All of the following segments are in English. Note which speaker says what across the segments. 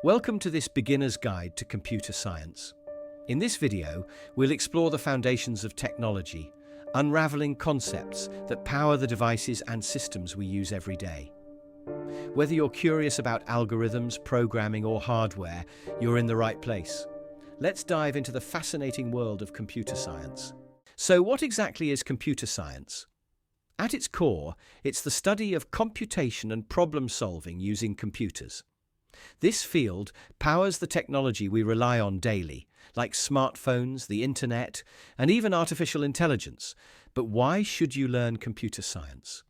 Speaker 1: Welcome to this beginner's guide to computer science. In this video, we'll explore the foundations of technology, unraveling concepts that power the devices and systems we use every day. Whether you're curious about algorithms, programming, or hardware, you're in the right place. Let's dive into the fascinating world of computer science. So, what exactly is computer science? At its core, it's the study of computation and problem solving using computers. This field powers the technology we rely on daily, like smartphones, the internet, and even artificial intelligence. But why should you learn computer science?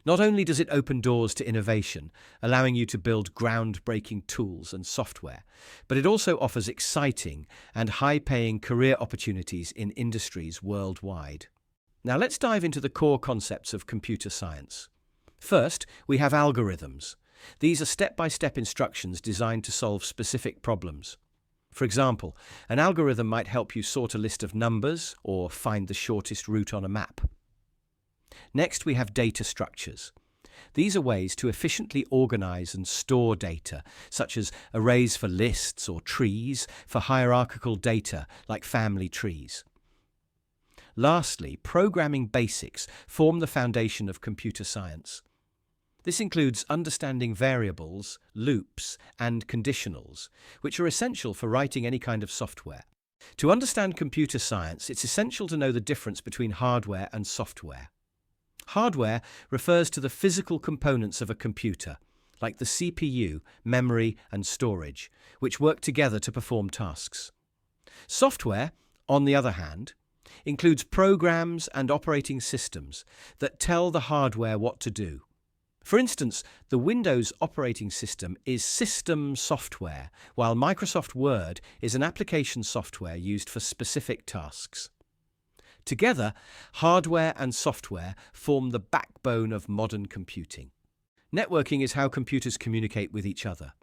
Speaker 1: Not only does it open doors to innovation, allowing you to build groundbreaking tools and software, but it also offers exciting and high-paying career opportunities in industries worldwide. Now let's dive into the core concepts of computer science. First, we have algorithms. These are step-by-step instructions designed to solve specific problems. For example, an algorithm might help you sort a list of numbers or find the shortest route on a map. Next, we have data structures. These are ways to efficiently organize and store data, such as arrays for lists or trees for hierarchical data like family trees. Lastly, programming basics form the foundation of computer science. This includes understanding variables, loops, and conditionals, which are essential for writing any kind of software. To understand computer science, it's essential to know the difference between hardware and software. Hardware refers to the physical components of a computer, like the CPU, memory, and storage, which work together to perform tasks. Software, on the other hand, includes programs and operating systems that tell the hardware what to do. For instance, the Windows operating system is system software, while Microsoft Word is an application software used for specific tasks. Together, hardware and software form the backbone of modern computing. Networking is how computers communicate with each other.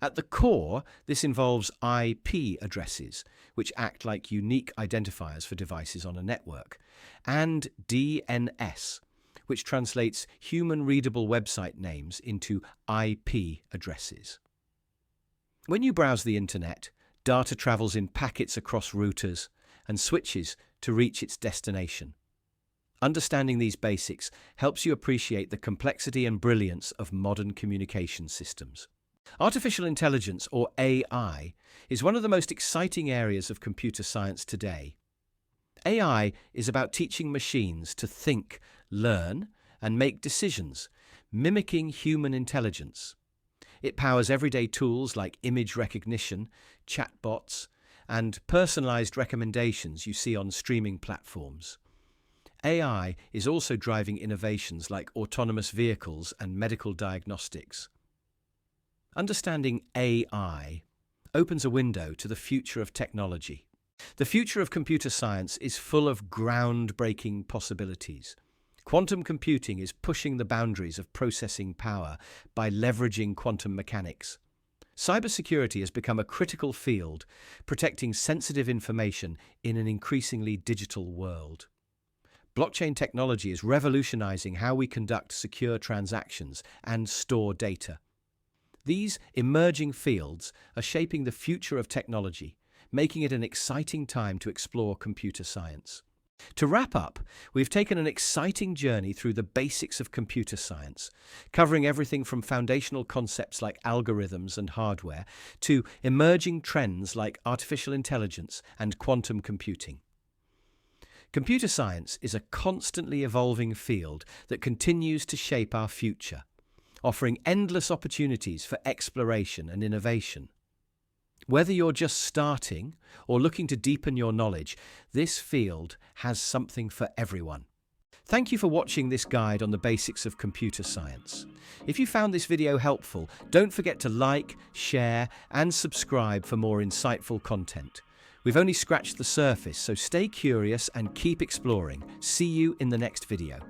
Speaker 1: At the core, this involves IP addresses, which act like unique identifiers for devices on a network, and DNS, which translates human-readable website names into IP addresses. When you browse the internet, data travels in packets across routers and switches to reach its destination. Understanding these basics helps you appreciate the complexity and brilliance of modern communication systems. Artificial intelligence, or AI, is one of the most exciting areas of computer science today. AI is about teaching machines to think, learn, and make decisions, mimicking human intelligence. It powers everyday tools like image recognition, chatbots, and personalized recommendations you see on streaming platforms. AI is also driving innovations like autonomous vehicles and medical diagnostics. Understanding AI opens a window to the future of technology. The future of computer science is full of groundbreaking possibilities. Quantum computing is pushing the boundaries of processing power by leveraging quantum mechanics. Cybersecurity has become a critical field, protecting sensitive information in an increasingly digital world. Blockchain technology is revolutionizing how we conduct secure transactions and store data. These emerging fields are shaping the future of technology, making it an exciting time to explore computer science. To wrap up, we've taken an exciting journey through the basics of computer science, covering everything from foundational concepts like algorithms and hardware to emerging trends like artificial intelligence and quantum computing. Computer science is a constantly evolving field that continues to shape our future, offering endless opportunities for exploration and innovation. Whether you're just starting or looking to deepen your knowledge, this field has something for everyone. Thank you for watching this guide on the basics of computer science. If you found this video helpful, don't forget to like, share, and subscribe for more insightful content. We've only scratched the surface, so stay curious and keep exploring. See you in the next video.